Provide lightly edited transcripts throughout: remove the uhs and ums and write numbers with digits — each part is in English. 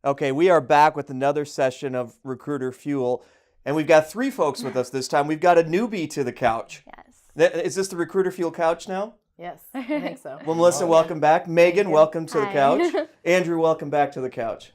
Okay, we are back with another session of Recruiter Fuel, and we've got three folks with us this time. We've got a newbie to the couch. Yes. Is this the Recruiter Fuel couch now? Yes, I think so. Well, Melissa, welcome back. Megan, you. welcome to the Hi. couch. Andrew, welcome back to the couch.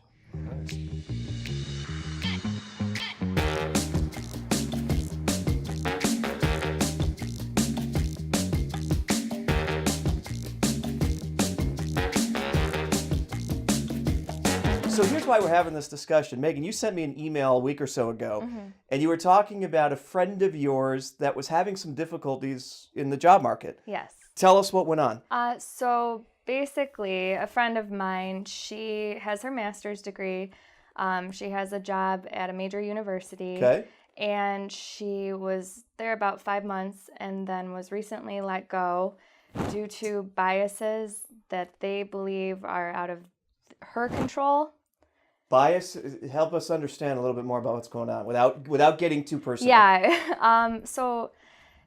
So here's why we're having this discussion. Megan, you sent me an email a week or so ago, and you were talking about a friend of yours that was having some difficulties in the job market. Yes. Tell us what went on. So basically, a friend of mine, she has her master's degree. She has a job at a major university. Okay. And she was there about 5 months and then was recently let go due to biases that they believe are out of her control. Bias, help us understand a little bit more about what's going on without getting too personal. Yeah. So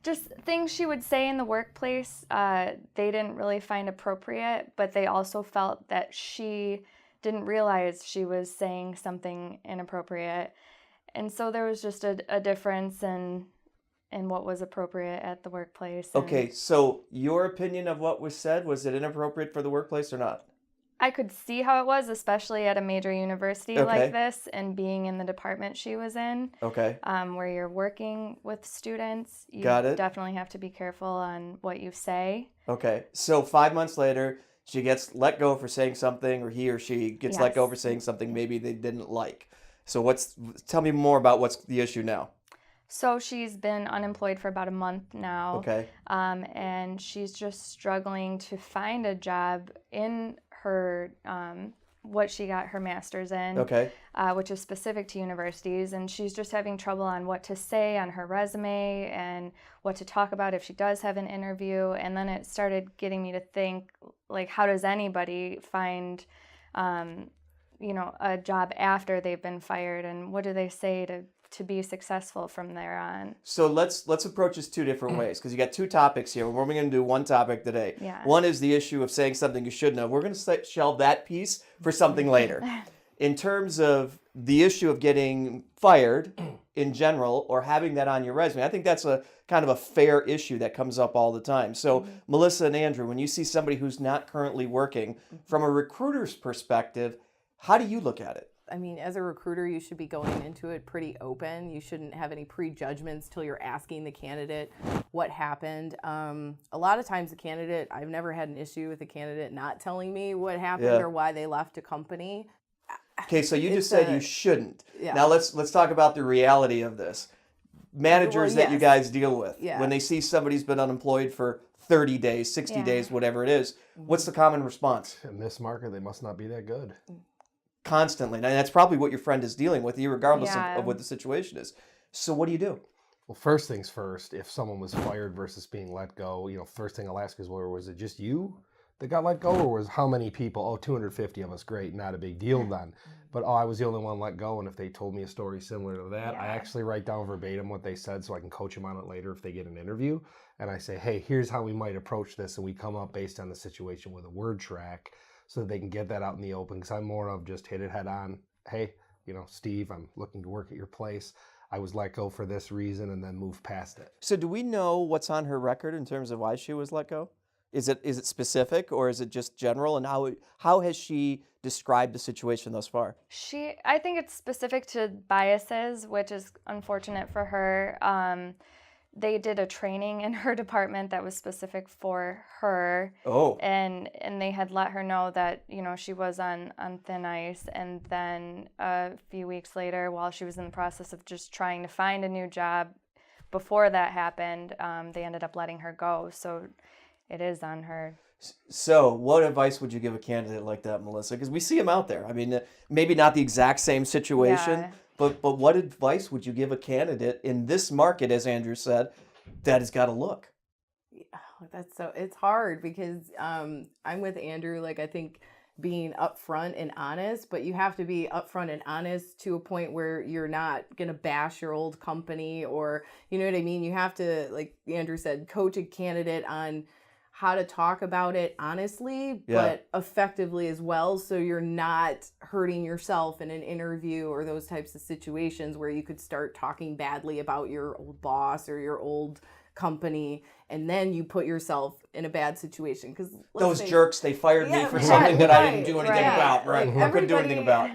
just things she would say in the workplace, they didn't really find appropriate, but they also felt that she didn't realize she was saying something inappropriate. And so there was just a difference in what was appropriate at the workplace. Okay, so your opinion of what was said, was it inappropriate for the workplace or not? I could see how it was, especially at a major university like this and being in the department she was in. Okay. Where you're working with students. You Got it. definitely have to be careful on what you say. Okay, so 5 months later, she gets let go for saying something, or he or she gets let Yes. go for saying something maybe they didn't like. So tell me more about what's the issue now. So she's been unemployed for about a month now. Okay. And she's just struggling to find a job in her what she got her master's in, Okay. which is specific to universities, and she's just having trouble on what to say on her resume and what to talk about if she does have an interview. And then it started getting me to think, like, how does anybody find a job after they've been fired, and what do they say to be successful from there on? So let's approach this two different ways, because you got two topics here. We're only going to do one topic today. Yeah. One is the issue of saying something you shouldn't have. We're going to shelve that piece for something later. In terms of the issue of getting fired in general or having that on your resume, I think that's a kind of a fair issue that comes up all the time. So Melissa and Andrew, when you see somebody who's not currently working, from a recruiter's perspective, how do you look at it? I mean, as a recruiter, you should be going into it pretty open. You shouldn't have any prejudgments till you're asking the candidate what happened. A lot of times I've never had an issue with a candidate not telling me what happened or why they left a company. Okay, so you just said you shouldn't. Yeah. Now let's talk about the reality of this. Managers that you guys deal with, when they see somebody's been unemployed for 30 days, 60 days, whatever it is, what's the common response? In this market, they must not be that good. Constantly. And that's probably what your friend is dealing with, regardless of what the situation is. So what do you do? Well, first things first, if someone was fired versus being let go, first thing I'll ask is, well, was it just you that got let go, or was how many people? Oh, 250 of us, great, not a big deal then. But I was the only one let go, and if they told me a story similar to that, I actually write down verbatim what they said so I can coach them on it later if they get an interview. And I say, hey, here's how we might approach this, and we come up based on the situation with a word track so that they can get that out in the open, because I'm more of just hit it head on. Hey, Steve, I'm looking to work at your place. I was let go for this reason, and then move past it. So do we know what's on her record in terms of why she was let go? Is it specific, or is it just general? And how has she described the situation thus far? I think it's specific to biases, which is unfortunate for her. They did a training in her department that was specific for her. Oh. And they had let her know that, she was on thin ice. And then a few weeks later, while she was in the process of just trying to find a new job, before that happened, they ended up letting her go. So it is on her. So what advice would you give a candidate like that, Melissa? Because we see them out there. I mean, maybe not the exact same situation, but what advice would you give a candidate in this market, as Andrew said, that has got to look? It's hard because I'm with Andrew. Like, I think being upfront and honest, but you have to be upfront and honest to a point where you're not going to bash your old company, or, you know what I mean? You have to, like Andrew said, coach a candidate on how to talk about it honestly, Yeah. but effectively as well, so you're not hurting yourself in an interview or those types of situations where you could start talking badly about your old boss or your old company, and then you put yourself in a bad situation. Because Those jerks, they fired me Yeah, for right, something that I didn't right, do anything right. about, right? Like, I couldn't do anything about.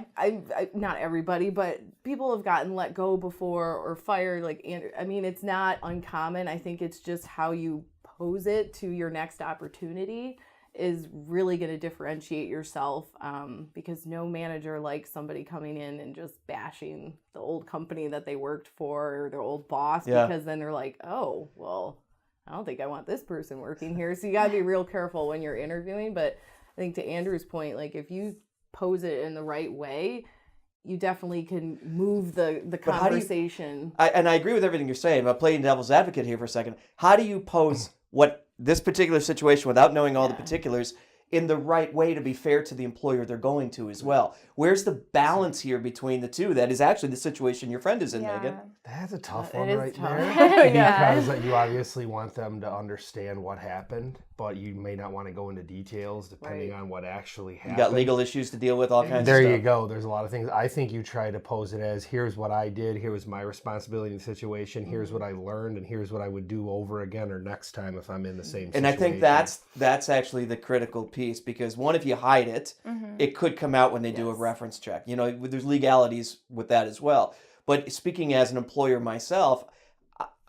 Not everybody, but people have gotten let go before or fired. Like, I mean, it's not uncommon. I think it's just how you pose it to your next opportunity is really going to differentiate yourself, because no manager likes somebody coming in and just bashing the old company that they worked for or their old boss, Yeah. because then they're like, oh, well, I don't think I want this person working here. So you got to be real careful when you're interviewing. But I think to Andrew's point, like, if you pose it in the right way, you definitely can move the But how do you- conversation. And I agree with everything you're saying, but playing devil's advocate here for a second, how do you pose what this particular situation without knowing all the particulars in the right way to be fair to the employer they're going to as well? Where's the balance here between the two? That is actually the situation your friend is in, Megan. That's a tough It one is right tough. there. Yeah. Because you obviously want them to understand what happened, but you may not want to go into details depending on what actually happened. You got legal issues to deal with, all kinds There of stuff. you go. There's a lot of things. I think you try to pose it as, here's what I did, here was my responsibility in the situation, here's what I learned, and here's what I would do over again or next time if I'm in the same situation. And I think that's actually the critical piece, because one, if you hide it, it could come out when they do a reference check. You know, there's legalities with that as well. But speaking as an employer myself,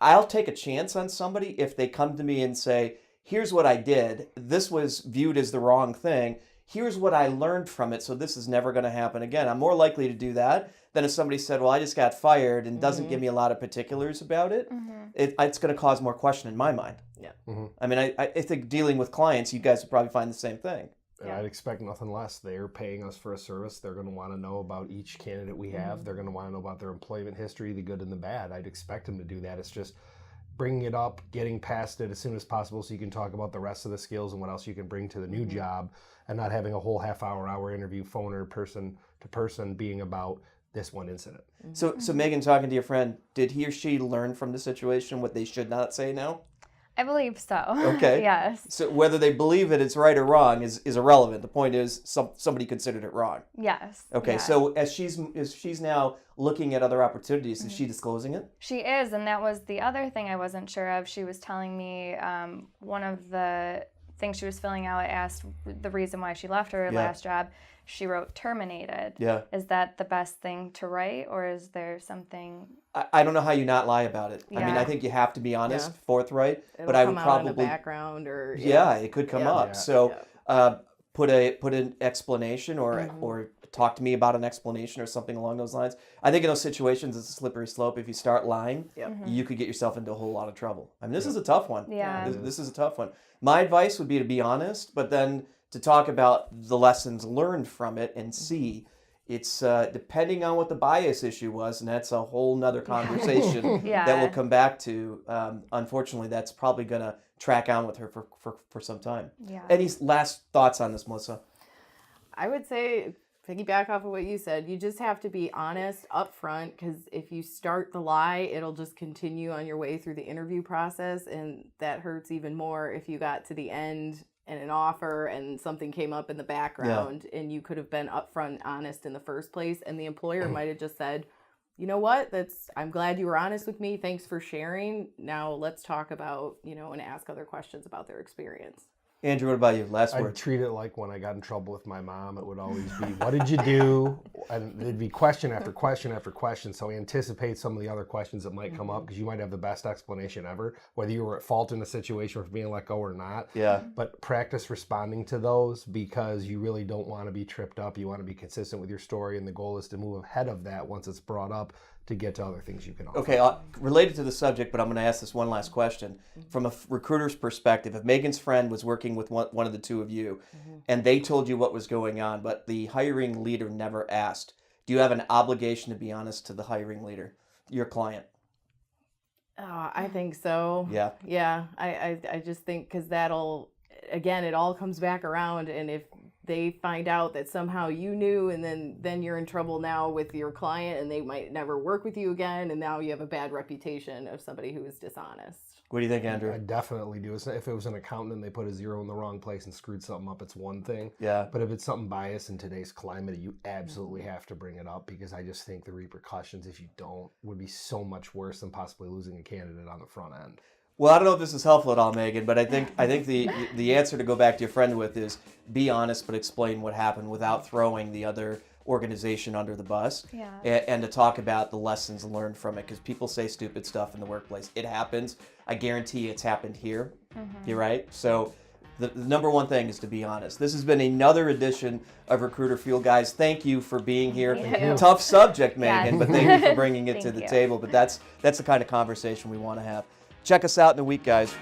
I'll take a chance on somebody if they come to me and say, here's what I did. This was viewed as the wrong thing. Here's what I learned from it, so this is never going to happen again. I'm more likely to do that than if somebody said, well, I just got fired and doesn't give me a lot of particulars about it. It's going to cause more question in my mind. Yeah. I mean, I think dealing with clients, you guys would probably find the same thing. And I'd expect nothing less. They're paying us for a service. They're going to want to know about each candidate we have. They're going to want to know about their employment history, the good and the bad. I'd expect them to do that. It's just bringing it up, getting past it as soon as possible so you can talk about the rest of the skills and what else you can bring to the new job, and not having a whole hour interview, phone or person to person, being about this one incident. So Megan, talking to your friend, did he or she learn from the situation what they should not say now? I believe so. Okay. Yes. So whether they believe it's right or wrong is irrelevant. The point is somebody considered it wrong. Yes. Okay. Yeah. So as she's now looking at other opportunities, is she disclosing it? She is, and that was the other thing I wasn't sure of. She was telling me one of the things she was filling out asked the reason why she left her last job. She wrote terminated. Yeah. Is that the best thing to write, or is there something? I don't know how you not lie about it. I mean, Yeah. I think you have to be honest, forthright. It'll but I would come out in the probably background or it could come up. Yeah. So put an explanation or talk to me about an explanation or something along those lines. I think in those situations it's a slippery slope. If you start lying, you could get yourself into a whole lot of trouble. I mean, this is a tough one. Yeah. This is a tough one. My advice would be to be honest, but then to talk about the lessons learned from it and see. It's depending on what the bias issue was, and that's a whole nother conversation Yeah. that we'll come back to. Unfortunately, that's probably going to track on with her for some time. Yeah. Any last thoughts on this, Melissa? I would say, piggyback off of what you said, you just have to be honest up front, because if you start the lie, it'll just continue on your way through the interview process, and that hurts even more if you got to the end and an offer and something came up in the background and you could have been upfront honest in the first place, and the employer might have just said, you know what, I'm glad you were honest with me, thanks for sharing, now let's talk about, and ask other questions about their experience. Andrew, what about you? Last I'd word. treat it like when I got in trouble with my mom, it would always be, what did you do? And it'd be question after question after question. So anticipate some of the other questions that might come up, because you might have the best explanation ever, whether you were at fault in the situation for being let go or not. Yeah. But practice responding to those, because you really don't want to be tripped up. You want to be consistent with your story, and the goal is to move ahead of that once it's brought up to get to other things you can offer. Okay, related to the subject, but I'm going to ask this one last question. From a recruiter's perspective, if Megan's friend was working with one of the two of you, and they told you what was going on, but the hiring leader never asked, do you have an obligation to be honest to the hiring leader, your client? I think so. Yeah. Yeah, I just think, because that'll, again, it all comes back around, and if they find out that somehow you knew, and then you're in trouble now with your client, and they might never work with you again, and now you have a bad reputation of somebody who is dishonest. What do you think, Andrew? I definitely do. If it was an accountant and they put a zero in the wrong place and screwed something up, it's one thing. Yeah. But if it's something biased in today's climate, you absolutely have to bring it up, because I just think the repercussions, if you don't, would be so much worse than possibly losing a candidate on the front end. Well, I don't know if this is helpful at all, Megan, but I think the answer to go back to your friend with is be honest, but explain what happened without throwing the other organization under the bus. Yeah. And to talk about the lessons learned from it, because people say stupid stuff in the workplace. It happens. I guarantee it's happened here. You're right. So the number one thing is to be honest. This has been another edition of Recruiter Fuel, guys. Thank you for being here. Thank you. Tough subject, Megan, Yes. but thank you for bringing it to Thank the you. table. But that's the kind of conversation we want to have. Check us out in a week, guys.